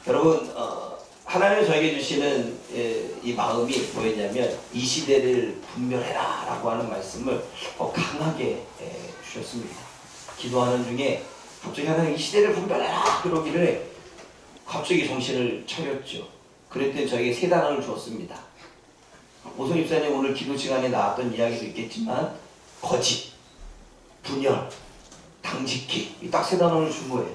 여러분, 하나님이 저에게 주시는 이 마음이 뭐였냐면 이 시대를 분별해라 라고 하는 말씀을 강하게 주셨습니다. 기도하는 중에 갑자기 하나님 이 시대를 분별해라 그러기를 갑자기 정신을 차렸죠. 그랬더니 저에게 세 단어를 주었습니다. 오성 입사님 오늘 기도 시간에 나왔던 이야기도 있겠지만 거짓, 분열, 당직기, 이 딱 세 단어를 준 거예요.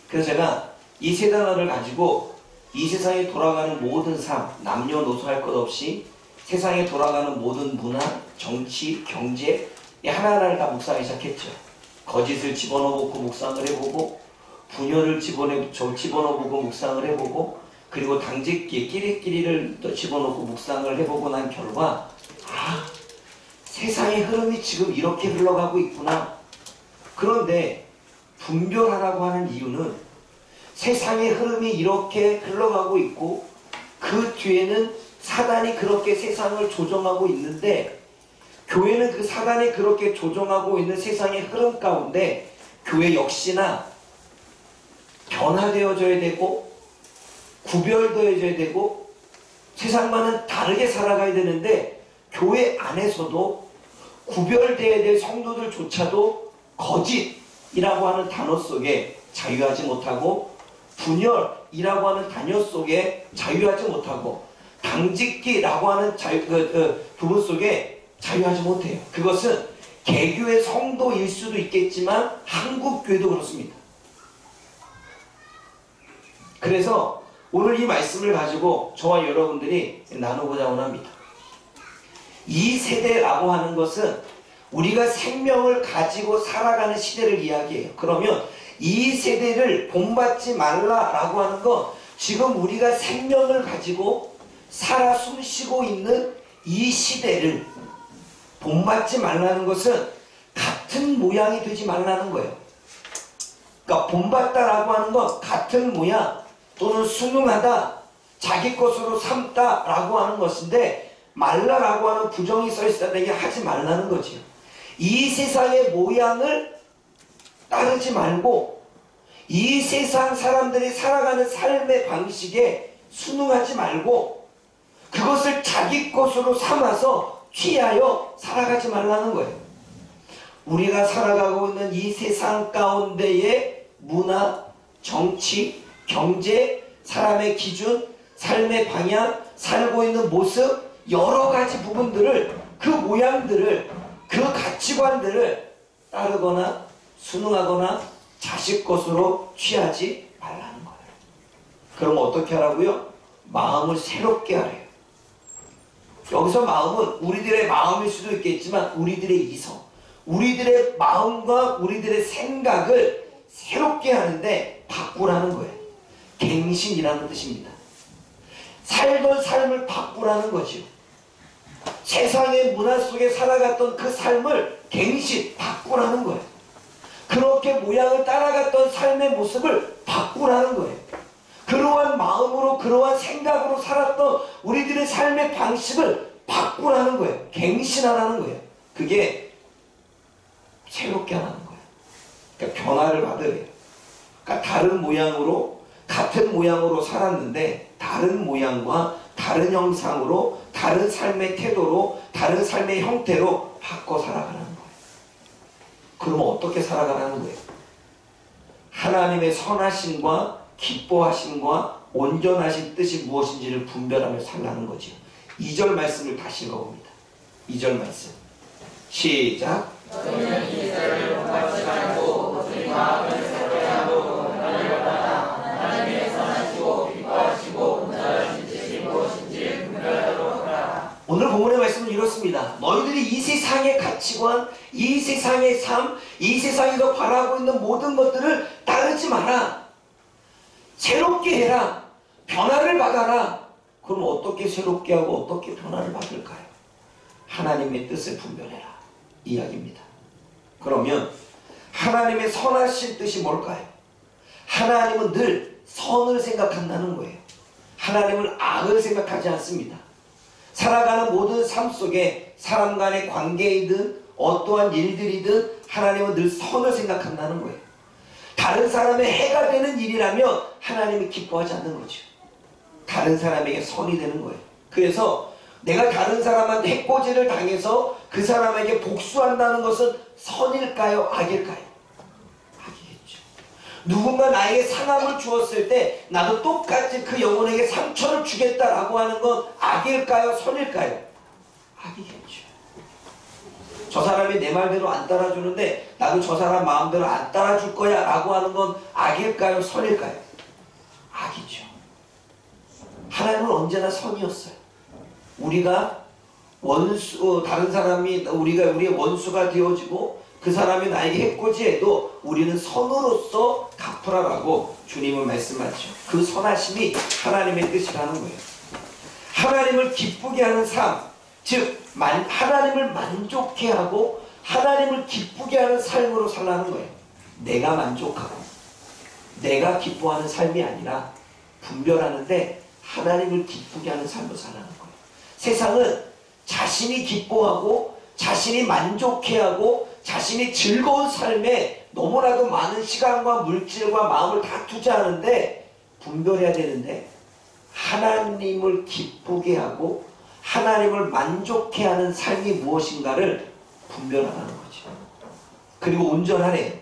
그래서 제가 이 세 단어를 가지고 이 세상에 돌아가는 모든 삶, 남녀노소 할 것 없이 세상에 돌아가는 모든 문화, 정치, 경제 하나하나를 다 묵상하기 시작했죠. 거짓을 집어넣어보고 묵상을 해보고, 분열을 집어넣어보고 묵상을 해보고, 그리고 당직기, 끼리끼리를 또 집어넣고 묵상을 해보고 난 결과 세상의 흐름이 지금 이렇게 흘러가고 있구나. 그런데 분별하라고 하는 이유는 세상의 흐름이 이렇게 흘러가고 있고 그 뒤에는 사단이 그렇게 세상을 조정하고 있는데, 교회는 그 사단이 그렇게 조정하고 있는 세상의 흐름 가운데 교회 역시나 변화되어져야 되고 구별되어져야 되고 세상과는 다르게 살아가야 되는데, 교회 안에서도 구별되어야 될 성도들조차도 거짓이라고 하는 단어 속에 자유하지 못하고, 분열이라고 하는 단어 속에 자유하지 못하고, 당직기라고 하는 부분 속에 자유하지 못해요. 그것은 개교의 성도일 수도 있겠지만 한국교회도 그렇습니다. 그래서 오늘 이 말씀을 가지고 저와 여러분들이 나누고자 합니다. 이 세대라고 하는 것은 우리가 생명을 가지고 살아가는 시대를 이야기해요. 그러면 이 세대를 본받지 말라라고 하는 건 지금 우리가 생명을 가지고 살아 숨쉬고 있는 이 시대를 본받지 말라는 것은 같은 모양이 되지 말라는 거예요. 그러니까 본받다라고 하는 건 같은 모양 또는 순응하다, 자기 것으로 삼다라고 하는 것인데, 말라라고 하는 부정이 써있다는 게 하지 말라는 거지요. 이 세상의 모양을 따르지 말고 이 세상 사람들이 살아가는 삶의 방식에 순응하지 말고 그것을 자기 것으로 삼아서 취하여 살아가지 말라는 거예요. 우리가 살아가고 있는 이 세상 가운데의 문화, 정치, 경제, 사람의 기준, 삶의 방향, 살고 있는 모습, 여러 가지 부분들을, 그 모양들을, 그 가치관들을 따르거나 순응하거나 자식 것으로 취하지 말라는 거예요. 그럼 어떻게 하라고요? 마음을 새롭게 하래요. 여기서 마음은 우리들의 마음일 수도 있겠지만 우리들의 이성, 우리들의 마음과 우리들의 생각을 새롭게 하는데 바꾸라는 거예요. 갱신이라는 뜻입니다. 살던 삶을 바꾸라는 거죠. 세상의 문화 속에 살아갔던 그 삶을 갱신, 바꾸라는 거예요. 그렇게 모양을 따라갔던 삶의 모습을 바꾸라는 거예요. 그러한 마음으로, 그러한 생각으로 살았던 우리들의 삶의 방식을 바꾸라는 거예요. 갱신하라는 거예요. 그게 새롭게 하라는 거예요. 그러니까 변화를 받으래요. 그러니까 다른 모양으로, 같은 모양으로 살았는데 다른 모양과 다른 형상으로, 다른 삶의 태도로, 다른 삶의 형태로 바꿔 살아가는 거예요. 그러면 어떻게 살아가라는 거예요? 하나님의 선하심과 기뻐하심과 온전하신 뜻이 무엇인지를 분별하며 살라는 거죠. 2절 말씀을 다시 읽어봅니다. 2절 말씀 시작. 너희는 이 세대를 본받지 말고 오직 마음을 새롭게 하고 변화를 받아 하나님의 선하시고 기뻐하시고 온전하신 뜻이 무엇인지 분별하도록 하라. 오늘 본문의 말씀은 이렇습니다. 너희들이 이 세상의 가치관, 이 세상의 삶, 이 세상에서 바라고 있는 모든 것들을 따르지 마라. 새롭게 해라. 변화를 받아라. 그럼 어떻게 새롭게 하고 어떻게 변화를 받을까요? 하나님의 뜻을 분별해라. 이야기입니다. 그러면 하나님의 선하신 뜻이 뭘까요? 하나님은 늘 선을 생각한다는 거예요. 하나님은 악을 생각하지 않습니다. 살아가는 모든 삶 속에 사람 간의 관계이든 어떠한 일들이든 하나님은 늘 선을 생각한다는 거예요. 다른 사람의 해가 되는 일이라면 하나님이 기뻐하지 않는 거죠. 다른 사람에게 선이 되는 거예요. 그래서 내가 다른 사람한테 해코지를 당해서 그 사람에게 복수한다는 것은 선일까요? 악일까요? 악이겠죠. 누군가 나에게 상함을 주었을 때 나도 똑같이 그 영혼에게 상처를 주겠다라고 하는 건 악일까요? 선일까요? 악이겠죠. 저 사람이 내 말대로 안 따라주는데 나도 저 사람 마음대로 안 따라줄 거야 라고 하는 건 악일까요? 선일까요? 악이죠. 하나님은 언제나 선이었어요. 우리가 다른 사람이 우리의 원수가 되어지고 그 사람이 나에게 해코지해도 우리는 선으로서 갚으라라고 주님은 말씀하죠. 그 선하심이 하나님의 뜻이라는 거예요. 하나님을 기쁘게 하는 삶, 즉 하나님을 만족해 하고 하나님을 기쁘게 하는 삶으로 살라는 거예요. 내가 만족하고 내가 기뻐하는 삶이 아니라 분별하는데 하나님을 기쁘게 하는 삶으로 살라는 거예요. 세상은 자신이 기뻐하고 자신이 만족해하고 자신이 즐거운 삶에 너무나도 많은 시간과 물질과 마음을 다 투자하는데 분별해야 되는데 하나님을 기쁘게 하고 하나님을 만족해하는 삶이 무엇인가를 분별하라는 거죠. 그리고 온전하래요.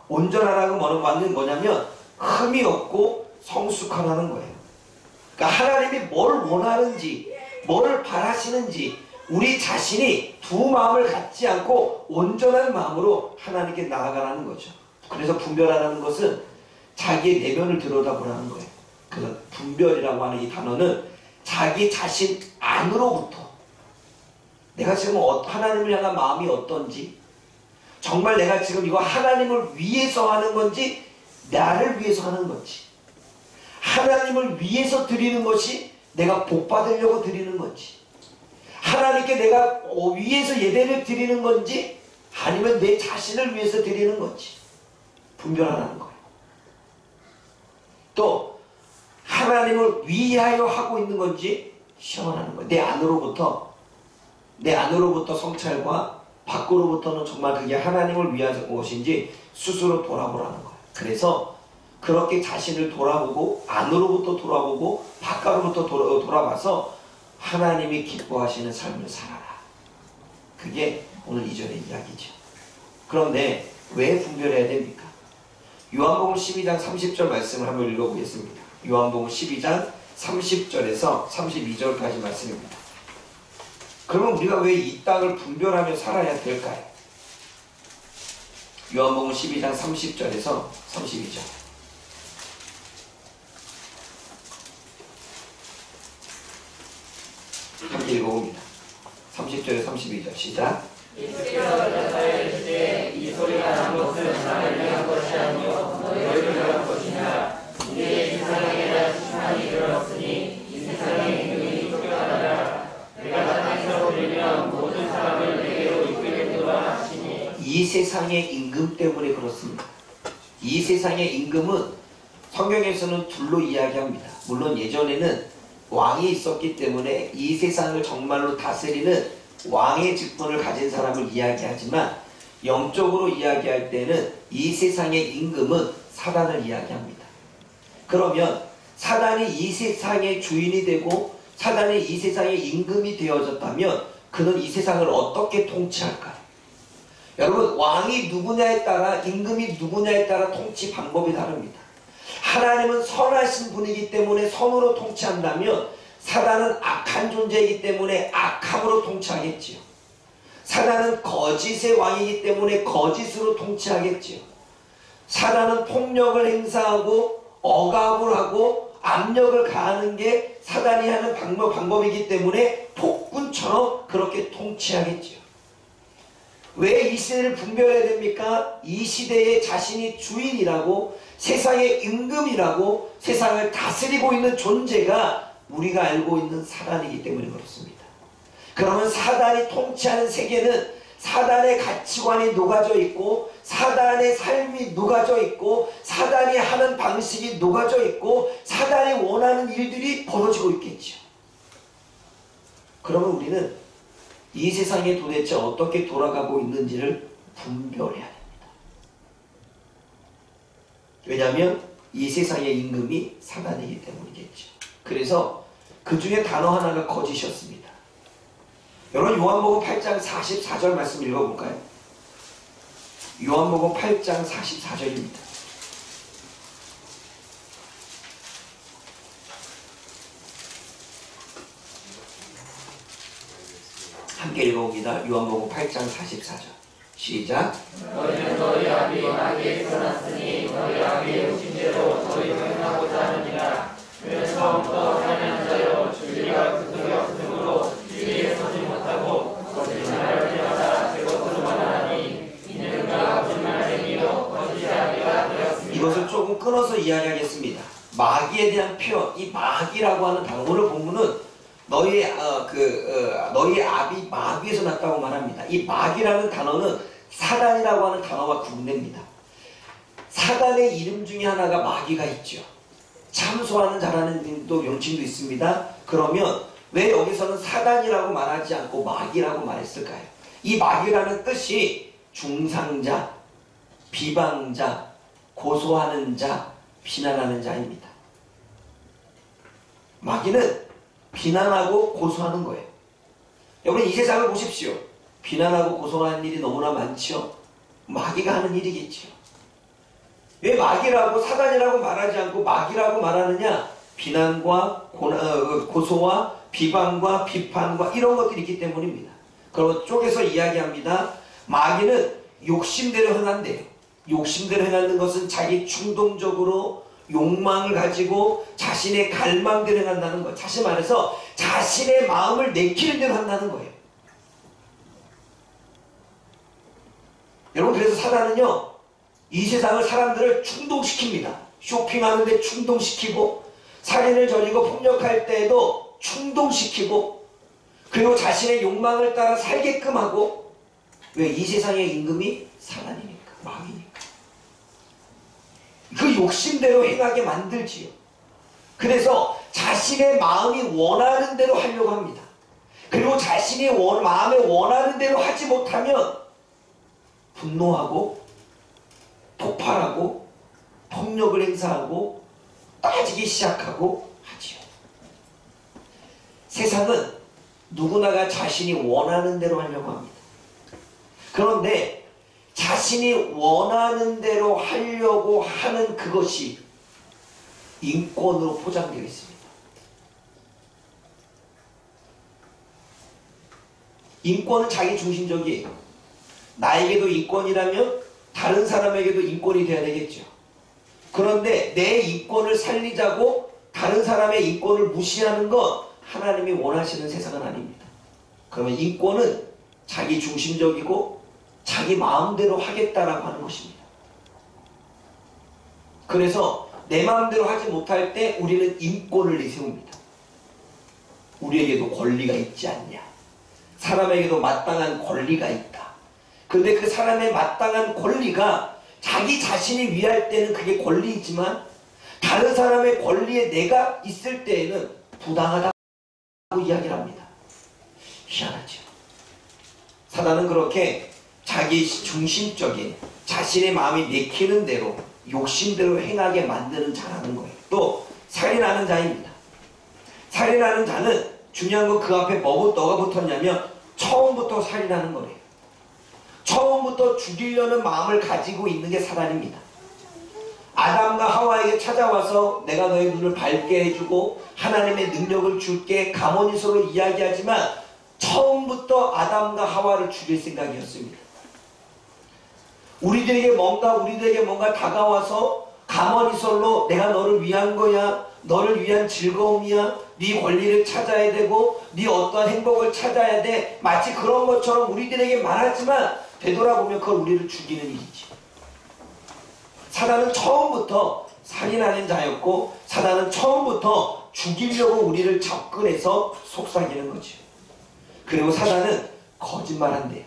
온전하라고 말하는 뭐냐면 흠이 없고 성숙하라는 거예요. 그러니까 하나님이 뭘 원하는지 뭘 바라시는지 우리 자신이 두 마음을 갖지 않고 온전한 마음으로 하나님께 나아가라는 거죠. 그래서 분별하라는 것은 자기의 내면을 들여다보라는 거예요. 그래서 분별이라고 하는 이 단어는 자기 자신 안으로부터 내가 지금 하나님을 향한 마음이 어떤지, 정말 내가 지금 이거 하나님을 위해서 하는 건지 나를 위해서 하는 건지, 하나님을 위해서 드리는 것이 내가 복 받으려고 드리는 건지, 하나님께 내가 위해서 예배를 드리는 건지 아니면 내 자신을 위해서 드리는 건지 분별하라는 거예요. 또 하나님을 위하여 하고 있는 건지 시험하는 거예요. 내 안으로부터 성찰과 밖으로부터는 정말 그게 하나님을 위한 것인지 스스로 돌아보라는 거예요. 그래서 그렇게 자신을 돌아보고 안으로부터 돌아보고 밖으로부터 돌아봐서 하나님이 기뻐하시는 삶을 살아라. 그게 오늘 이전의 이야기죠. 그런데 왜 분별해야 됩니까? 요한복음 12장 30절 말씀을 한번 읽어보겠습니다. 요한복음 12장 30절에서 32절까지 말씀입니다. 그러면 우리가 왜 이 땅을 분별하며 살아야 될까요? 요한복음 12장 30절에서 32절. 함께 읽어봅니다. 30절에 32절 시작. 예수께서 대답하여 이르시되 이 소리가 난 것은 나를 위한 것이 아니요 너희를 위한 것이냐. 이제 이 세상에다 심판이 이르렀으니 이 세상의 임금이 쫓겨나라. 내가 땅에서 들면 모든 사람을 내게로 이끌겠노라 하시니. 이 세상의 임금 때문에 그렇습니다. 이 세상의 임금은 성경에서는 둘로 이야기합니다. 물론 예전에는 왕이 있었기 때문에 이 세상을 정말로 다스리는 왕의 직분을 가진 사람을 이야기하지만 영적으로 이야기할 때는 이 세상의 임금은 사단을 이야기합니다. 그러면 사단이 이 세상의 주인이 되고 사단이 이 세상의 임금이 되어졌다면 그는 이 세상을 어떻게 통치할까요? 여러분, 왕이 누구냐에 따라 임금이 누구냐에 따라 통치 방법이 다릅니다. 하나님은 선하신 분이기 때문에 선으로 통치한다면 사단은 악한 존재이기 때문에 악함으로 통치하겠지요. 사단은 거짓의 왕이기 때문에 거짓으로 통치하겠지요. 사단은 폭력을 행사하고 억압을 하고 압력을 가하는 게 사단이 하는 방법이기 때문에 폭군처럼 그렇게 통치하겠지요. 왜 이 시대를 분별해야 됩니까? 이 시대에 자신이 주인이라고 세상의 임금이라고 세상을 다스리고 있는 존재가 우리가 알고 있는 사단이기 때문에 그렇습니다. 그러면 사단이 통치하는 세계는 사단의 가치관이 녹아져 있고 사단의 삶이 녹아져 있고 사단이 하는 방식이 녹아져 있고 사단이 원하는 일들이 벌어지고 있겠죠. 그러면 우리는 이 세상에 도대체 어떻게 돌아가고 있는지를 분별해야 됩니다. 왜냐하면 이 세상의 임금이 사단이기 때문이겠죠. 그래서 그 중에 단어 하나가 거짓이었습니다. 여러분 요한복음 8장 44절 말씀 읽어볼까요? 요한복음 8장 44절입니다. 함께 읽어봅니다. 요한복음 8장 44절 시작. 너희는 너희 아비 마귀에게서 났으니 너희 아비의 욕심대로 너희를 행하고자 하느니라. 그는 처음부터 살인한 자여 진리가 그 속에 없으므로 진리에 서지 못하고 거짓말할 때마다 제 것으로 말하니 이는 그가 거짓말쟁이요 거짓의 아비가 되었습니다. 이것을 조금 끊어서 이야기하겠습니다. 마귀에 대한 표현, 이 마귀라고 하는 단어, 오늘 본문은 너희의 아비 마귀에서 났다고 말합니다. 이 마귀라는 단어는 사단이라고 하는 단어와 구분됩니다. 사단의 이름 중에 하나가 마귀가 있죠. 참소하는 자라는 명칭도 있습니다. 그러면 왜 여기서는 사단이라고 말하지 않고 마귀라고 말했을까요? 이 마귀라는 뜻이 중상자, 비방자, 고소하는 자, 비난하는 자입니다. 마귀는 비난하고 고소하는 거예요. 여러분 이 세상을 보십시오. 비난하고 고소하는 일이 너무나 많죠. 마귀가 하는 일이겠죠. 왜 마귀라고 사단이라고 말하지 않고 마귀라고 말하느냐? 비난과 고소와 비방과 비판과 이런 것들이 있기 때문입니다. 그리고 쪼개서 이야기합니다. 마귀는 욕심대로 행한대요. 욕심대로 행하는 것은 자기 충동적으로 욕망을 가지고 자신의 갈망대로 행한다는 것. 다시 말해서 자신의 마음을 내키는 대로 한다는 거예요. 여러분 그래서 사단은요 이 세상을 사람들을 충동시킵니다. 쇼핑하는데 충동시키고 살인을 저지르고 폭력할 때에도 충동시키고 그리고 자신의 욕망을 따라 살게끔 하고 왜? 이 세상의 임금이 사단이니까 마귀니까 그 욕심대로 행하게 만들지요. 그래서 자신의 마음이 원하는 대로 하려고 합니다. 그리고 자신이 마음에 원하는 대로 하지 못하면 분노하고 폭발하고 폭력을 행사하고 따지기 시작하고 하지요. 세상은 누구나가 자신이 원하는 대로 하려고 합니다. 그런데 자신이 원하는 대로 하려고 하는 그것이 인권으로 포장되어 있습니다. 인권은 자기 중심적이에요. 나에게도 인권이라면 다른 사람에게도 인권이 돼야 되겠죠. 그런데 내 인권을 살리자고 다른 사람의 인권을 무시하는 건 하나님이 원하시는 세상은 아닙니다. 그러면 인권은 자기 중심적이고 자기 마음대로 하겠다라고 하는 것입니다. 그래서 내 마음대로 하지 못할 때 우리는 인권을 내세웁니다. 우리에게도 권리가 있지 않냐. 사람에게도 마땅한 권리가 있다. 근데 그 사람의 마땅한 권리가 자기 자신이 위할 때는 그게 권리이지만 다른 사람의 권리에 내가 있을 때에는 부당하다고 이야기를 합니다. 희한하죠. 사단은 그렇게 자기 중심적인 자신의 마음이 내키는 대로 욕심대로 행하게 만드는 자라는 거예요. 또 살인하는 자입니다. 살인하는 자는 중요한 건 그 앞에 뭐가 붙었냐면 처음부터 살인하는 거예요. 처음부터 죽이려는 마음을 가지고 있는 게 사단입니다. 아담과 하와에게 찾아와서 내가 너의 눈을 밝게 해주고 하나님의 능력을 줄게 가문이 서로 이야기하지만 처음부터 아담과 하와를 죽일 생각이었습니다. 우리들에게 뭔가 다가와서 가문이설로 내가 너를 위한 거야, 너를 위한 즐거움이야, 네 권리를 찾아야 되고 네 어떠한 행복을 찾아야 돼, 마치 그런 것처럼 우리들에게 말하지만 되돌아보면 그걸 우리를 죽이는 일이지. 사단은 처음부터 살인하는 자였고 사단은 처음부터 죽이려고 우리를 접근해서 속삭이는 거죠. 그리고 사단은 거짓말한대요.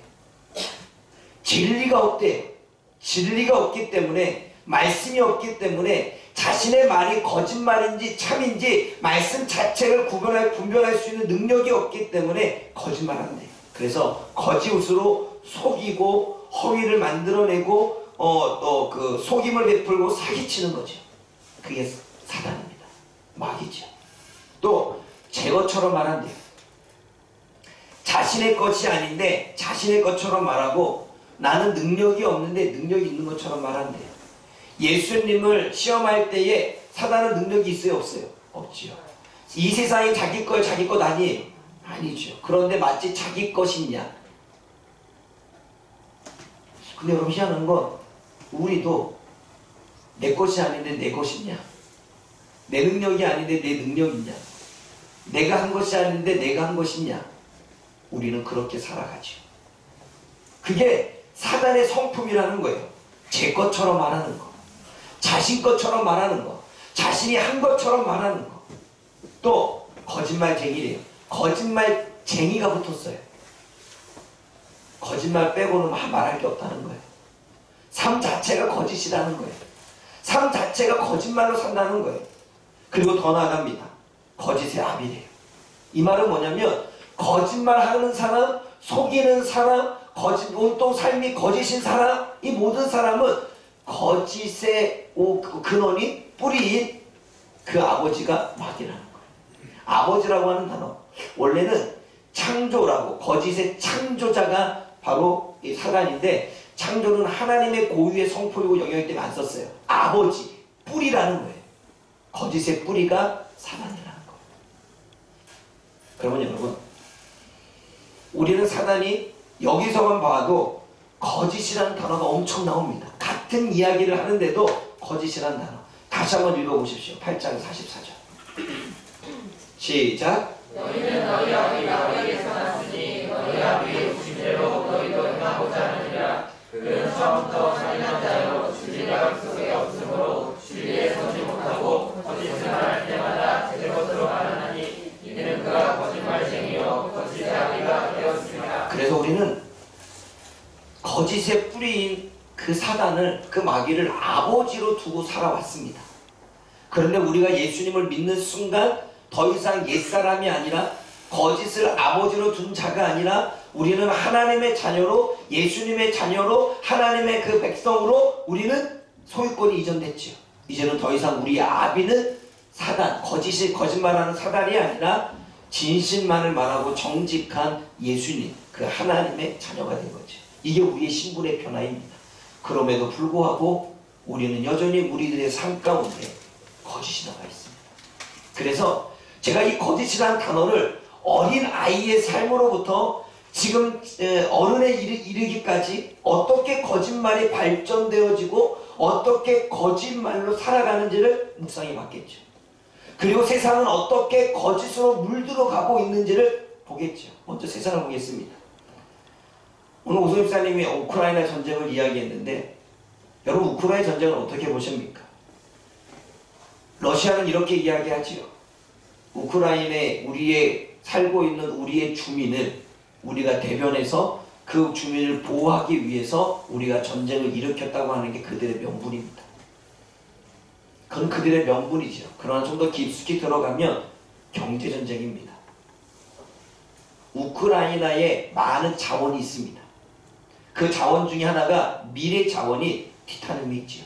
진리가 없대요. 진리가 없기 때문에, 말씀이 없기 때문에 자신의 말이 거짓말인지 참인지 말씀 자체를 분별할 수 있는 능력이 없기 때문에 거짓말한대요. 그래서 거짓으로 속이고 허위를 만들어내고 그 속임을 베풀고 사기치는 거죠. 그게 사단입니다. 마귀죠. 또 제것처럼 말한대요. 자신의 것이 아닌데 자신의 것처럼 말하고 나는 능력이 없는데 능력이 있는 것처럼 말한대요. 예수님을 시험할 때에 사단은 능력이 있어요? 없어요? 없지요. 이 세상이 자기 거예요? 자기 것 아니에요? 아니죠. 그런데 마치 자기 것이냐? 근데 여러분 희한한 건 우리도 내 것이 아닌데 내 것이냐? 내 능력이 아닌데 내 능력이냐? 내가 한 것이 아닌데 내가 한 것이냐? 우리는 그렇게 살아가죠. 그게 사단의 성품이라는 거예요. 제 것처럼 말하는 거, 자신 것처럼 말하는 거, 자신이 한 것처럼 말하는 거. 또 거짓말쟁이래요. 거짓말쟁이가 붙었어요. 거짓말 빼고는 말할 게 없다는 거예요. 삶 자체가 거짓이라는 거예요. 삶 자체가 거짓말로 산다는 거예요. 그리고 더 나아갑니다. 거짓의 아비래요. 이 말은 뭐냐면 거짓말하는 사람, 속이는 사람, 온통 삶이 거짓인 사람, 이 모든 사람은 거짓의 근원이 뿌리인 그 아버지가 마귀라는 거예요. 아버지라고 하는 단어, 원래는 창조라고, 거짓의 창조자가 바로 이 사단인데, 창조는 하나님의 고유의 성품이고 영역이기 때문에 안 썼어요. 아버지, 뿌리라는 거예요. 거짓의 뿌리가 사단이라는 거예요. 그러면 여러분, 우리는 사단이 여기서만 봐도 거짓이라는 단어가 엄청 나옵니다. 같은 이야기를 하는데도 거짓이라는 단어. 다시 한번 읽어보십시오. 8장 44절. 시작. 너희는 너희 아비 야곱에게서 났으니 너희 아비의 부심대로 너희도 행하고자 하느니라. 그는 처음부터 잔인한 자요 진리가 속에 없으므로 진리에 서지 못하고 거짓을 말할 때마다 제 것으로 말하나니 이는 그가 거짓말쟁이요 거짓의 아비가 되었습니다. 그래서 우리는 거짓의 뿌리인 그 사단을, 그 마귀를 아버지로 두고 살아왔습니다. 그런데 우리가 예수님을 믿는 순간 더 이상 옛사람이 아니라 거짓을 아버지로 둔 자가 아니라 우리는 하나님의 자녀로, 예수님의 자녀로, 하나님의 그 백성으로 우리는 소유권이 이전됐지요. 이제는 더 이상 우리의 아비는 사단, 거짓말하는 사단이 아니라 진실만을 말하고 정직한 예수님, 그 하나님의 자녀가 된 거죠. 이게 우리의 신분의 변화입니다. 그럼에도 불구하고 우리는 여전히 우리들의 삶 가운데 거짓이 나가 있습니다. 그래서 제가 이 거짓이라는 단어를 어린 아이의 삶으로부터 지금 어른에 이르기까지 어떻게 거짓말이 발전되어지고 어떻게 거짓말로 살아가는지를 묵상해 봤겠죠. 그리고 세상은 어떻게 거짓으로 물들어가고 있는지를 보겠죠. 먼저 세상을 보겠습니다. 오늘 오승 집사님이 우크라이나 전쟁을 이야기했는데 여러분, 우크라이나 전쟁을 어떻게 보십니까? 러시아는 이렇게 이야기하지요. 우크라이나에 살고 있는 우리의 주민을 우리가 대변해서 그 주민을 보호하기 위해서 우리가 전쟁을 일으켰다고 하는 게 그들의 명분입니다. 그건 그들의 명분이죠. 그러나 좀 더 깊숙이 들어가면 경제전쟁입니다. 우크라이나에 많은 자원이 있습니다. 그 자원 중에 하나가 미래 자원이 티타늄이 있지요.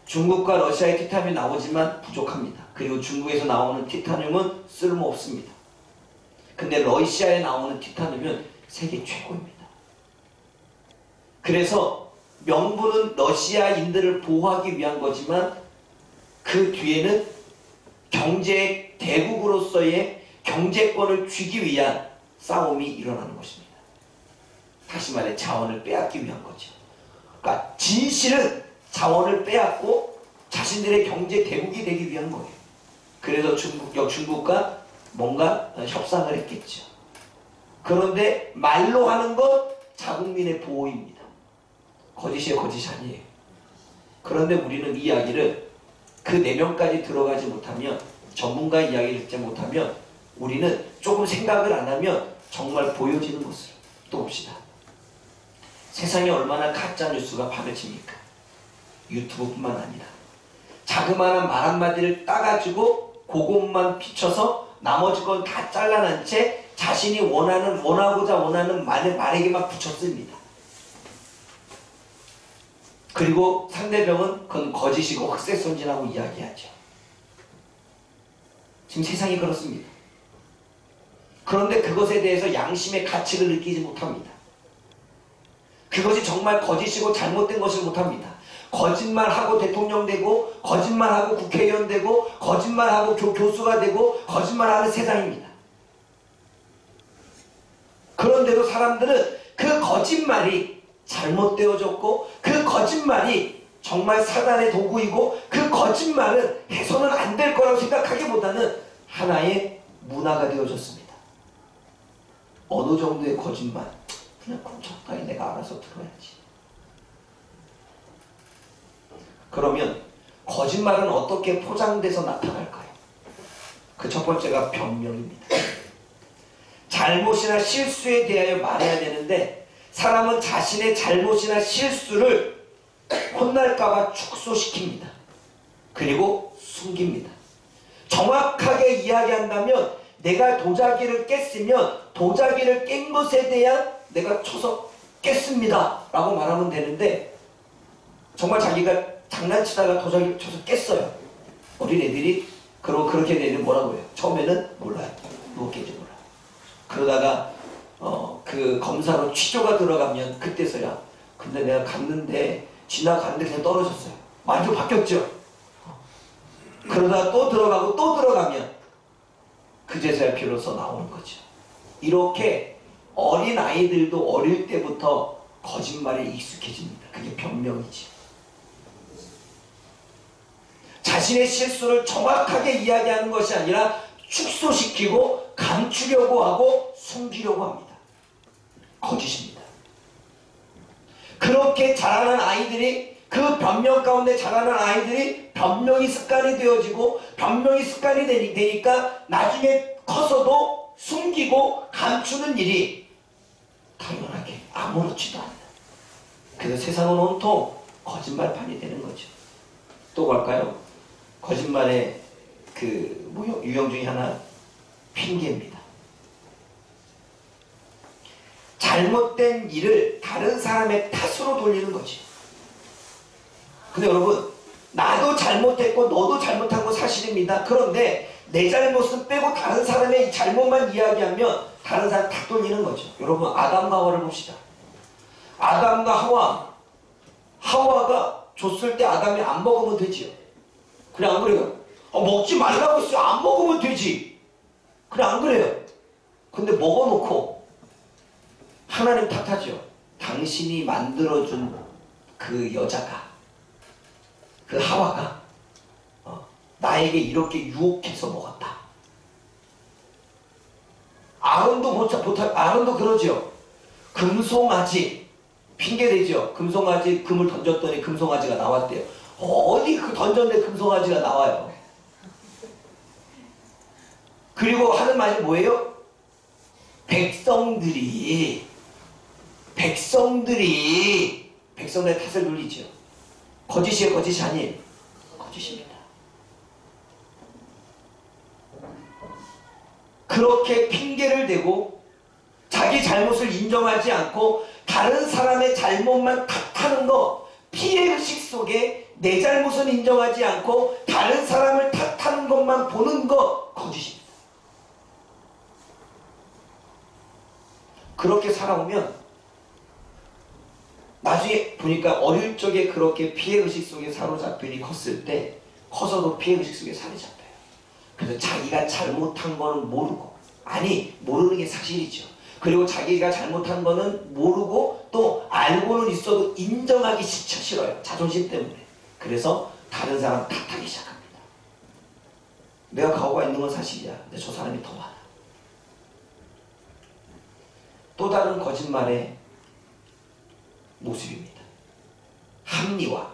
중국과 러시아의 티타늄이 나오지만 부족합니다. 그리고 중국에서 나오는 티타늄은 쓸모없습니다. 근데 러시아에 나오는 티타늄은 세계 최고입니다. 그래서 명분은 러시아인들을 보호하기 위한 거지만 그 뒤에는 경제 대국으로서의 경제권을 쥐기 위한 싸움이 일어나는 것입니다. 다시 말해 자원을 빼앗기 위한 거죠. 그러니까 진실은 자원을 빼앗고 자신들의 경제 대국이 되기 위한 거예요. 그래서 중국과 뭔가 협상을 했겠죠. 그런데 말로 하는 건 자국민의 보호입니다. 거짓이에요, 거짓이 아니에요. 그런데 우리는 이 이야기를 그 내면까지 들어가지 못하면, 전문가 이야기를 듣지 못하면 우리는 조금 생각을 안 하면 정말 보여지는 것을 또 봅시다. 세상에 얼마나 가짜뉴스가 파헤칩니까? 유튜브뿐만 아니라 자그마한 말 한마디를 따가지고 그것만 비춰서 나머지 건 다 잘라낸 채 자신이 원하고자 원하는 말에게만 붙였습니다. 그리고 상대방은 그건 거짓이고 흑색선진하고 이야기하죠. 지금 세상이 그렇습니다. 그런데 그것에 대해서 양심의 가치를 느끼지 못합니다. 그것이 정말 거짓이고 잘못된 것을 못합니다. 거짓말하고 대통령 되고, 거짓말하고 국회의원 되고, 거짓말하고 교수가 되고, 거짓말하는 세상입니다. 그런데도 사람들은 그 거짓말이 잘못되어졌고, 그 거짓말이 정말 사단의 도구이고, 그 거짓말은 해서는 안 될 거라고 생각하기보다는 하나의 문화가 되어졌습니다. 어느 정도의 거짓말? 그냥 적당히 내가 알아서 들어야지. 그러면 거짓말은 어떻게 포장돼서 나타날까요? 그 첫 번째가 변명입니다. 잘못이나 실수에 대하여 말해야 되는데 사람은 자신의 잘못이나 실수를 혼날까봐 축소시킵니다. 그리고 숨깁니다. 정확하게 이야기한다면 내가 도자기를 깼으면 도자기를 깬 것에 대한 내가 쳐서 깼습니다 라고 말하면 되는데 정말 자기가 장난치다가 도자기를 쳐서 깼어요. 어린애들이 그렇게 되면 뭐라고 해요? 처음에는 몰라요. 누구 깬지 몰라요. 그러다가 그 검사로 취조가 들어가면 그때서야 근데 내가 갔는데 지나가는데 그냥 떨어졌어요. 완전 바뀌었죠. 그러다가 또 들어가고 또 들어가면 그제서야 비로소 나오는 거죠. 이렇게 어린 아이들도 어릴 때부터 거짓말에 익숙해집니다. 그게 변명이지. 자신의 실수를 정확하게 이야기하는 것이 아니라 축소시키고 감추려고 하고 숨기려고 합니다. 거짓입니다. 그렇게 자라는 아이들이 그 변명 가운데 자라는 아이들이 변명이 습관이 되어지고 변명이 습관이 되니까 나중에 커서도 숨기고 감추는 일이 당연하게 아무렇지도 않다. 그래서 세상은 온통 거짓말판이 되는 거죠. 또 갈까요? 거짓말의 그 유형 중에 하나 핑계입니다. 잘못된 일을 다른 사람의 탓으로 돌리는 거지. 근데 여러분 나도 잘못했고 너도 잘못한 거 사실입니다. 그런데 내 잘못은 빼고 다른 사람의 잘못만 이야기하면 다른 사람 탓 돌리는 거죠. 여러분 아담과 하와를 봅시다. 아담과 하와가 줬을 때 아담이 안 먹으면 되지요. 그래 안 그래요? 먹지 말라고 했어요. 안 먹으면 되지. 그래 안 그래요? 근데 먹어놓고 하나님 탓하죠. 당신이 만들어준 그 여자가 그 하와가 나에게 이렇게 유혹해서 먹었다. 아론도 그러죠. 금송아지 핑계대죠. 금송아지 금을 던졌더니 금송아지가 나왔대요. 어디 그 던졌는데 금송아지가 나와요. 그리고 하는 말이 뭐예요? 백성들의 탓을 돌리죠. 거짓이에요, 거짓이 아니에요? 거짓입니다. 그렇게 핑계를 대고 자기 잘못을 인정하지 않고 다른 사람의 잘못만 탓하는 거, 피해의식 속에 내 잘못은 인정하지 않고 다른 사람을 탓하는 것만 보는 거 거짓입니다. 그렇게 살아오면 나중에 보니까 어릴 적에 그렇게 피해의식 속에 사로잡히니 컸을 때 커서도 피해의식 속에 사로잡혀요. 그래서 자기가 잘못한 거는 모르고, 모르는 게 사실이죠. 그리고 자기가 잘못한 거는 모르고 또 알고는 있어도 인정하기 싫어요. 자존심 때문에. 그래서 다른 사람 탓하기 시작합니다. 내가 가오가 있는 건 사실이야. 근데 저 사람이 더 많아. 또 다른 거짓말의 모습입니다. 합리화.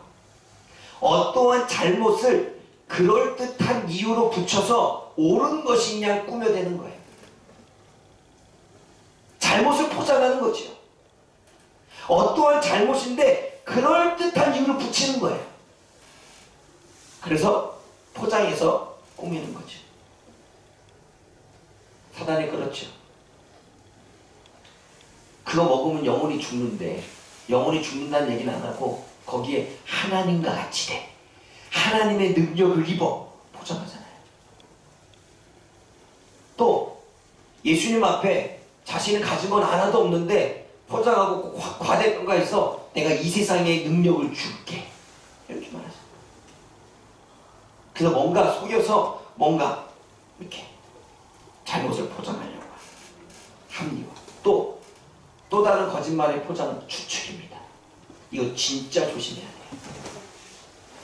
어떠한 잘못을 그럴듯한 이유로 붙여서 옳은 것이냐 꾸며대는 거예요. 잘못을 포장하는 거죠. 어떠한 잘못인데 그럴듯한 이유로 붙이는 거예요. 그래서 포장해서 꾸미는 거죠. 사단이 그렇죠. 그거 먹으면 영혼이 죽는데 영혼이 죽는다는 얘기는 안 하고 거기에 하나님과 같이 돼. 하나님의 능력을 입어 포장하잖아요. 또 예수님 앞에 자신이 가진 건 하나도 없는데 포장하고 과대평가해서 내가 이 세상에 능력을 줄게 이렇게 말하죠. 그래서 뭔가 속여서 뭔가 이렇게 잘못을 포장하려고 합리화. 또 다른 거짓말의 포장은 추측입니다. 이거 진짜 조심해야 돼요.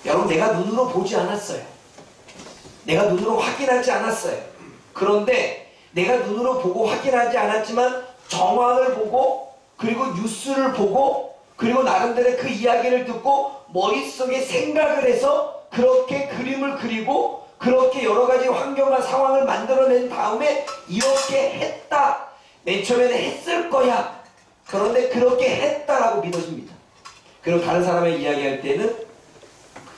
여러분, 내가 눈으로 보지 않았어요. 내가 눈으로 확인하지 않았어요. 그런데 내가 눈으로 보고 확인하지 않았지만 정황을 보고 그리고 뉴스를 보고 그리고 나름대로 그 이야기를 듣고 머릿속에 생각을 해서 그렇게 그림을 그리고 그렇게 여러 가지 환경과 상황을 만들어낸 다음에 이렇게 했다. 맨 처음에는 했을 거야. 그런데 그렇게 했다라고 믿어집니다. 그리고 다른 사람의 이야기할 때는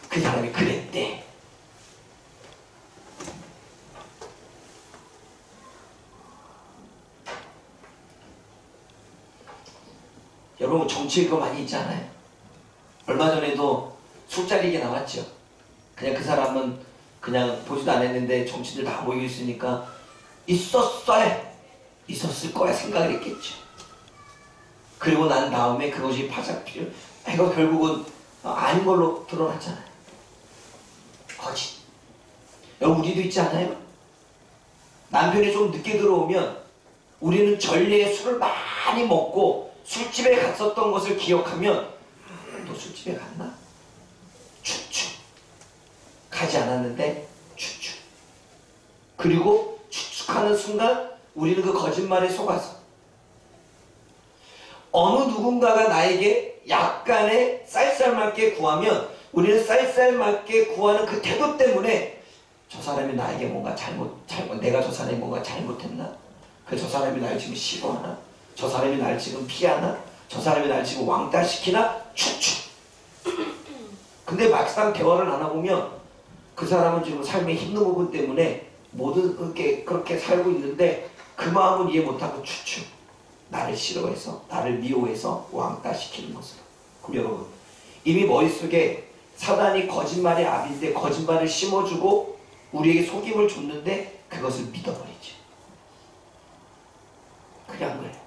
그 사람이 그랬대. 여러분, 정치에 그거 많이 있잖아요. 얼마 전에도 술자리 얘기 나왔죠. 그냥 그 사람은 그냥 보지도 않았는데 정치인들 다 모여 있으니까 있었을 거야 생각을 했겠죠. 그리고 난 다음에 그것이 파잡히려 해가 결국은 아닌 걸로 드러났잖아요. 거짓. 여러분, 우리도 있지 않아요? 남편이 좀 늦게 들어오면 우리는 전례에 술을 많이 먹고 술집에 갔었던 것을 기억하면 또 술집에 갔나? 추측. 가지 않았는데 추측. 그리고 추측하는 순간 우리는 그 거짓말에 속아서 어느 누군가가 나에게 약간의 쌀쌀맞게 구하면 우리는 쌀쌀맞게 구하는 그 태도 때문에 저 사람이 나에게 뭔가 내가 저 사람이 뭔가 잘못했나? 저 사람이 날 지금 싫어하나? 저 사람이 날 지금 피하나? 저 사람이 날 지금 왕따시키나? 추측. 근데 막상 대화를 나눠보면 그 사람은 지금 삶에 힘든 부분 때문에 모든 그렇게 살고 있는데 그 마음은 이해 못하고 추측. 나를 싫어해서 나를 미워해서 왕따시키는 것으로. 그럼 여러분, 이미 머릿속에 사단이 거짓말의 압인데 거짓말을 심어주고 우리에게 속임을 줬는데 그것을 믿어버리죠. 그게 안 그래요.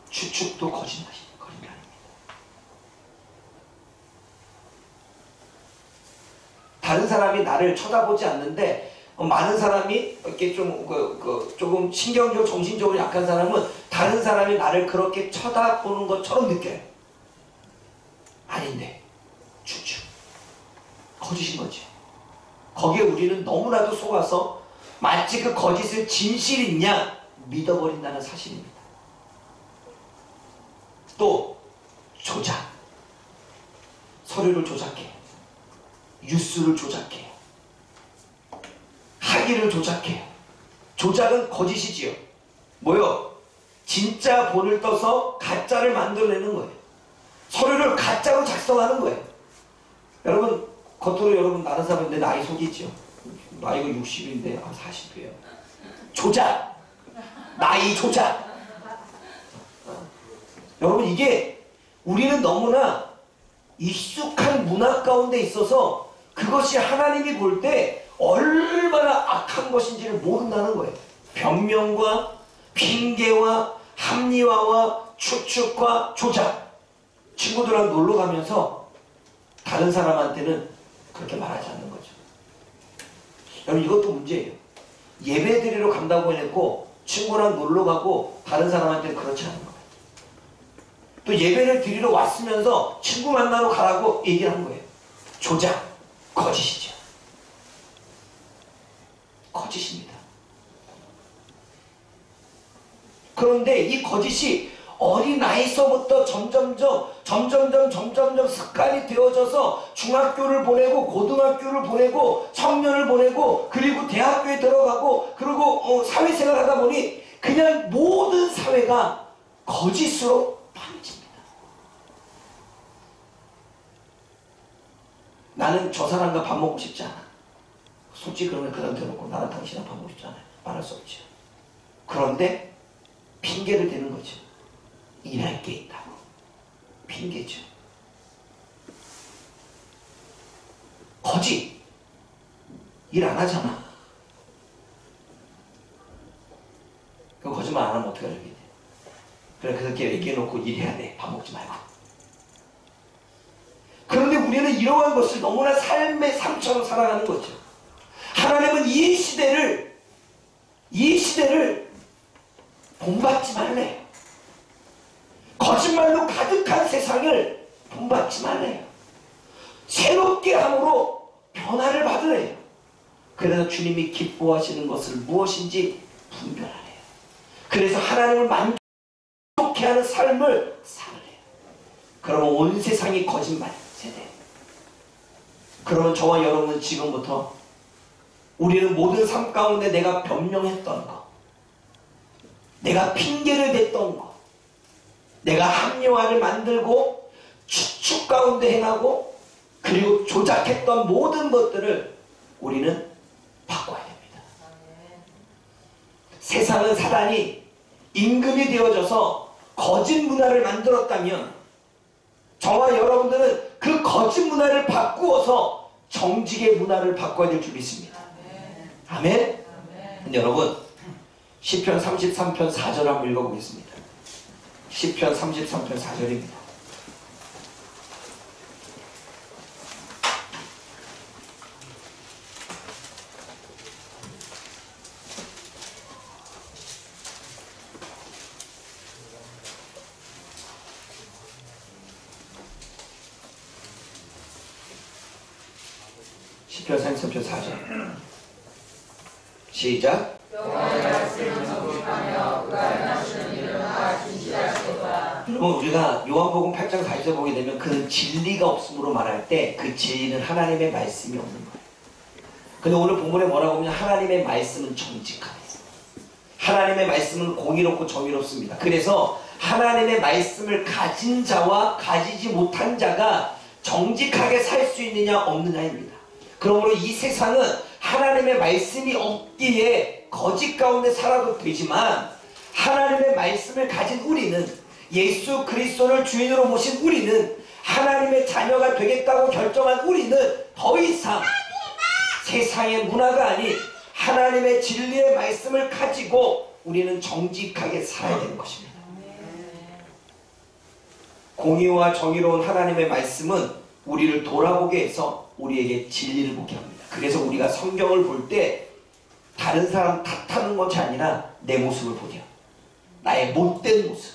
추측도 거짓말입니다. 다른 사람이 나를 쳐다보지 않는데 많은 사람이 이렇게 조금 신경적으로 정신적으로 약한 사람은 다른 사람이 나를 그렇게 쳐다보는 것처럼 느껴요. 아닌데 추측. 거짓인 거지. 거기에 우리는 너무나도 속아서 마치 그 거짓을 진실이냐 믿어버린다는 사실입니다. 또 조작. 서류를 조작해. 뉴스를 조작해. 학위를 조작해. 조작은 거짓이지요. 뭐요? 진짜 본을 떠서 가짜를 만들어내는 거예요. 서류를 가짜로 작성하는 거예요. 여러분, 겉으로 여러분 다른 사람은 내 나이 속이죠. 나이가 60인데 40이에요. 조작. 나이 조작. 여러분, 이게 우리는 너무나 익숙한 문화 가운데 있어서 그것이 하나님이 볼 때 얼마나 악한 것인지를 모른다는 거예요. 변명과 핑계와 합리화와 추측과 조작. 친구들하고 놀러 가면서 다른 사람한테는 그렇게 말하지 않는 거죠. 여러분, 이것도 문제예요. 예배 드리러 간다고 해놓고 친구랑 놀러 가고 다른 사람한테는 그렇지 않은 거예요. 또 예배를 드리러 왔으면서 친구 만나러 가라고 얘기를 한 거예요. 조작, 거짓이죠. 거짓입니다. 그런데 이 거짓이 어린 나이서부터 점점점 습관이 되어져서 중학교를 보내고 고등학교를 보내고 청년을 보내고 그리고 대학교에 들어가고 그리고 사회생활을 하다 보니 그냥 모든 사회가 거짓으로 파묻힙니다. 나는 저 사람과 밥 먹고 싶지 않아. 솔직히 그러면 그 사람 대놓고 나랑 당신이랑 밥 먹고 싶지 않아요. 말할 수 없죠. 그런데 핑계를 대는 거죠. 일할 게 있다고. 핑계죠. 거짓. 일 안 하잖아. 그 거짓말 안 하면 어떻게 하려고 해? 그래, 그렇게 얘기해놓고 일해야 돼. 밥 먹지 말고. 그런데 우리는 이러한 것을 너무나 삶의 삶처럼 살아가는 거죠. 하나님은 이 시대를 본받지 말래요. 거짓말로 가득한 세상을 본받지 말래요. 새롭게 함으로 변화를 받으래요. 그래서 주님이 기뻐하시는 것을 무엇인지 분별하래요. 그래서 하나님을 만족해 하는 삶을 살아래요. 그러면 온 세상이 거짓말 세대. 그러면 저와 여러분은 지금부터 우리는 모든 삶 가운데 내가 변명했던 거, 내가 핑계를 댔던 거, 내가 합리화를 만들고 추측 가운데 행하고 그리고 조작했던 모든 것들을 우리는 바꿔야 됩니다. 세상은 사단이 임금이 되어져서 거짓 문화를 만들었다면 저와 여러분들은 그 거짓 문화를 바꾸어서 정직의 문화를 바꿔야 될 줄 믿습니다. 아멘? 근데 여러분, 시편 33편 4절 한번 읽어보겠습니다. 시편 33편 4절입니다. 시편 33편 4절 시작. 여러분, 우리가 요한복음 8장 4절에 보게 되면 그는 진리가 없음으로 말할 때 그 진리는 하나님의 말씀이 없는 거예요. 근데 오늘 본문에 뭐라고 하면 하나님의 말씀은 정직하다. 하나님의 말씀은 공의롭고 정의롭습니다. 그래서 하나님의 말씀을 가진 자와 가지지 못한 자가 정직하게 살 수 있느냐 없느냐입니다. 그러므로 이 세상은 하나님의 말씀이 없기에 거짓 가운데 살아도 되지만 하나님의 말씀을 가진 우리는, 예수 그리스도를 주인으로 모신 우리는, 하나님의 자녀가 되겠다고 결정한 우리는 더 이상 세상의 문화가 아닌 하나님의 진리의 말씀을 가지고 우리는 정직하게 살아야 되는 것입니다. 공의와 정의로운 하나님의 말씀은 우리를 돌아보게 해서 우리에게 진리를 보게 합니다. 그래서 우리가 성경을 볼 때 다른 사람 탓하는 것이 아니라 내 모습을 보게 합니다. 나의 못된 모습,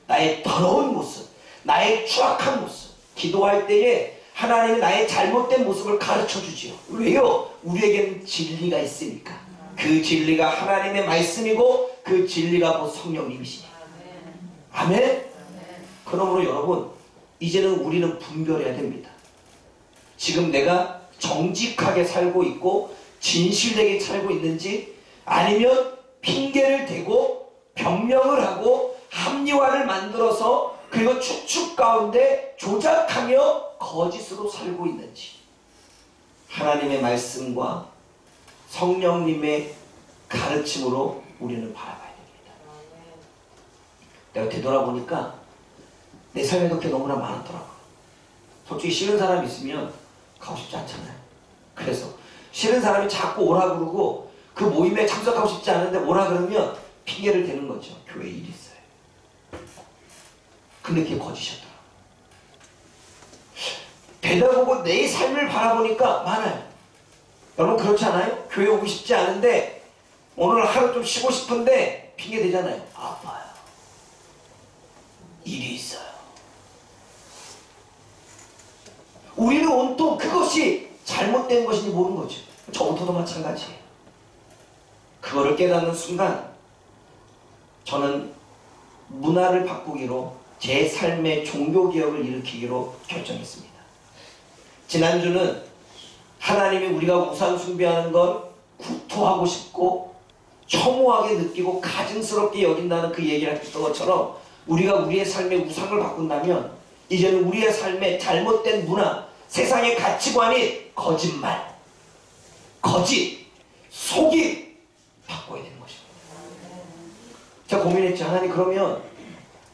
나의 더러운 모습, 나의 추악한 모습. 기도할 때에 하나님은 나의 잘못된 모습을 가르쳐 주지요. 왜요? 우리에게는 진리가 있으니까. 그 진리가 하나님의 말씀이고 그 진리가 곧 성령님이시니까. 아멘? 그러므로 여러분, 이제는 우리는 분별해야 됩니다. 지금 내가 정직하게 살고 있고 진실되게 살고 있는지, 아니면 핑계를 대고 변명을 하고 합리화를 만들어서 그리고 추측 가운데 조작하며 거짓으로 살고 있는지, 하나님의 말씀과 성령님의 가르침으로 우리는 바라봐야 됩니다. 내가 되돌아보니까 내 삶에 그렇게 너무나 많았더라고요. 솔직히 싫은 사람이 있으면 가고 싶지 않잖아요. 그래서 싫은 사람이 자꾸 오라 그러고 그 모임에 참석하고 싶지 않은데 오라 그러면 핑계를 대는 거죠. 교회에 일이 있어요. 근데 그게 거짓이었더라고요. 되돌아보고 내 삶을 바라보니까 많아요. 여러분 그렇지 않아요? 교회 오고 싶지 않은데 오늘 하루 좀 쉬고 싶은데 핑계 대잖아요. 아파요. 일이 있어요. 우리는 온통 그것이 잘못된 것인지 모르는 거죠. 저부터도 마찬가지예요. 그거를 깨닫는 순간 저는 문화를 바꾸기로, 제 삶의 종교개혁을 일으키기로 결정했습니다. 지난주는 하나님이 우리가 우상 숭배하는 걸 구토하고 싶고 혐오하게 느끼고 가증스럽게 여긴다는 그 얘기를 했던 것처럼, 우리가 우리의 삶의 우상을 바꾼다면 이제는 우리의 삶의 잘못된 문화, 세상의 가치관이 거짓말, 거짓, 속임 바꿔야 되는 것입니다. 제가 고민했죠. 하나님, 그러면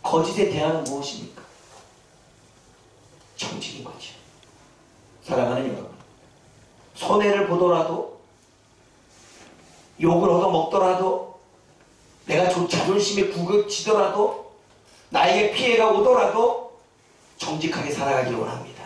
거짓에 대안은 무엇입니까? 정직인 거죠. 사랑하는 여러분, 손해를 보더라도, 욕을 얻어먹더라도, 내가 자존심이 구겨지더라도, 나에게 피해가 오더라도 정직하게 살아가기를 원합니다.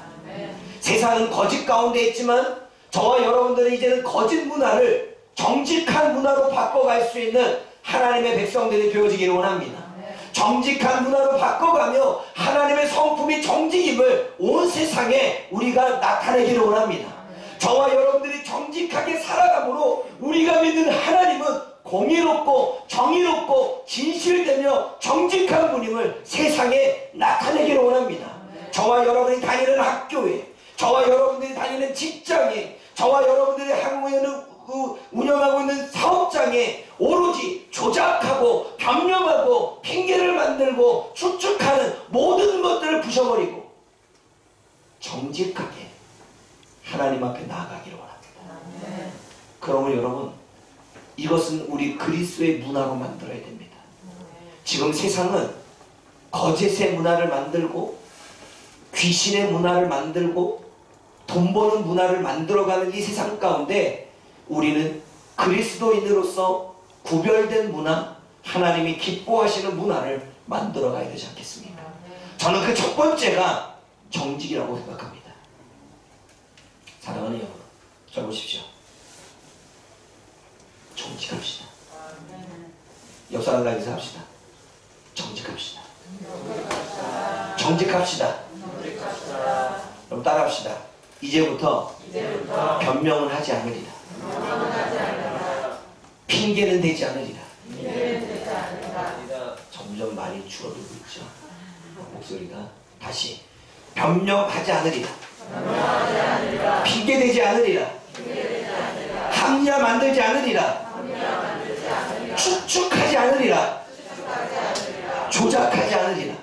세상은 거짓 가운데 있지만 저와 여러분들은 이제는 거짓 문화를 정직한 문화로 바꿔갈 수 있는 하나님의 백성들이 되어지기를 원합니다. 정직한 문화로 바꿔가며 하나님의 성품이 정직임을 온 세상에 우리가 나타내기를 원합니다. 저와 여러분들이 정직하게 살아감으로 우리가 믿는 하나님은 공의롭고 정의롭고 진실되며 정직한 분임을 세상에 나타내기를 원합니다. 저와 여러분이 다니는 학교에, 저와 여러분들이 다니는 직장에, 저와 여러분들이 운영하고 있는 사업장에 오로지 조작하고 변명하고 핑계를 만들고 추측하는 모든 것들을 부셔버리고 정직하게 하나님 앞에 나아가기를 원합니다. 그러면 여러분, 이것은 우리 그리스도의 문화로 만들어야 됩니다. 지금 세상은 거짓의 문화를 만들고 귀신의 문화를 만들고 돈 버는 문화를 만들어가는 이 세상 가운데 우리는 그리스도인으로서 구별된 문화, 하나님이 기뻐하시는 문화를 만들어가야 되지 않겠습니까? 저는 그 첫 번째가 정직이라고 생각합니다. 사랑하는 여러분, 잘 보십시오. 정직합시다. 역사를 나기서 합시다. 정직합시다. 정직합시다. 그럼 따라합시다. 이제부터 변명은 하지 않으리라. 핑계는 대지 않으리라. 점점 많이 줄어들고 있죠. 목소리가. 다시. 변명하지 않으리라. 핑계대지 않으리라. 합리화 만들지 않으리라. 추측하지 않으리라. 조작하지 않으리라.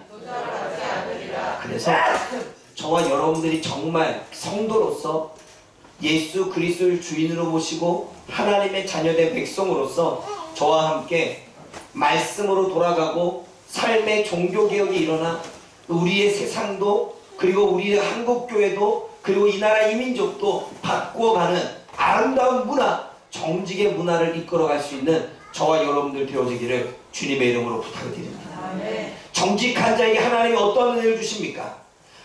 그래서 저와 여러분들이 정말 성도로서 예수 그리스도를 주인으로 모시고 하나님의 자녀된 백성으로서 저와 함께 말씀으로 돌아가고 삶의 종교개혁이 일어나 우리의 세상도, 그리고 우리의 한국교회도, 그리고 이 나라 이민족도 바꾸어가는 아름다운 문화, 정직의 문화를 이끌어갈 수 있는 저와 여러분들 되어지기를 주님의 이름으로 부탁드립니다. 정직한 자에게 하나님이 어떤 은혜를 주십니까?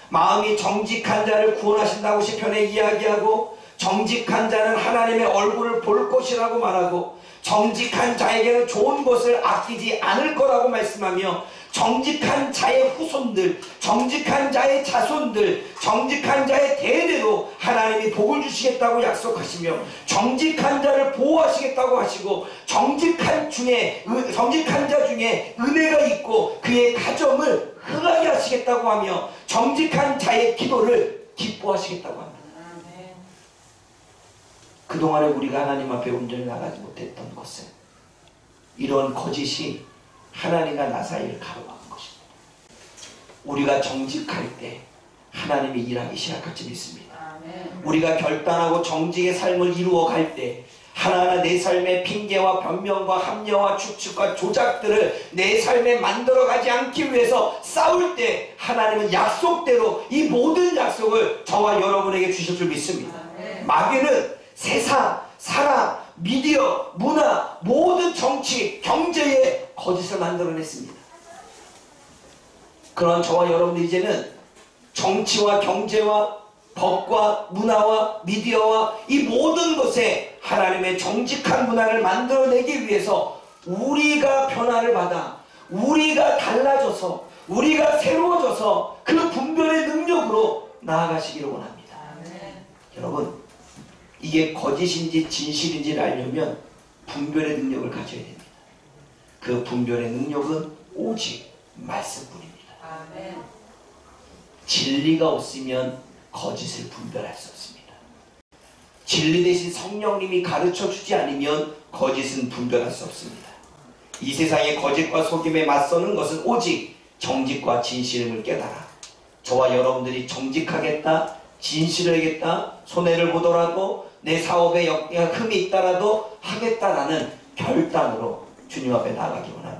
마음이 정직한 자를 구원하신다고 시편에 이야기하고, 정직한 자는 하나님의 얼굴을 볼 것이라고 말하고, 정직한 자에게는 좋은 것을 아끼지 않을 거라고 말씀하며, 정직한 자의 후손들, 정직한 자의 자손들, 정직한 자의 대대로 하나님이 복을 주시겠다고 약속하시며, 정직한 자를 보호하시겠다고 하시고, 정직한 자 중에 은혜가 있고 그의 가정을 흥하게 하시겠다고 하며, 정직한 자의 기도를 기뻐하시겠다고 합니다. 그동안에 우리가 하나님 앞에 온전히 나가지 못했던 것은 이런 거짓이 하나님과 나 사이를 가로막은 것입니다. 우리가 정직할 때 하나님이 일하기 시작할 줄 믿습니다. 우리가 결단하고 정직의 삶을 이루어갈 때 하나하나 내 삶의 핑계와 변명과 합리화와 추측과 조작들을 내 삶에 만들어가지 않기 위해서 싸울 때 하나님은 약속대로 이 모든 약속을 저와 여러분에게 주실 줄 믿습니다. 마귀는 세상, 사람, 미디어, 문화, 모든 정치, 경제에 거짓을 만들어냈습니다. 그런 저와 여러분들 이제는 정치와 경제와 법과 문화와 미디어와 이 모든 것에 하나님의 정직한 문화를 만들어내기 위해서 우리가 변화를 받아, 우리가 달라져서, 우리가 새로워져서 그 분별의 능력으로 나아가시기를 원합니다. 여러분, 이게 거짓인지 진실인지를 알려면 분별의 능력을 가져야 됩니다. 그 분별의 능력은 오직 말씀뿐입니다. 진리가 없으면 거짓을 분별할 수 없습니다. 진리 대신 성령님이 가르쳐 주지 않으면 거짓은 분별할 수 없습니다. 이 세상의 거짓과 속임에 맞서는 것은 오직 정직과 진실임을 깨달아 저와 여러분들이 정직하겠다, 진실하겠다, 손해를 보더라도 내 사업에 흠이 있다라도 하겠다라는 결단으로 주님 앞에 나가기 원합니다.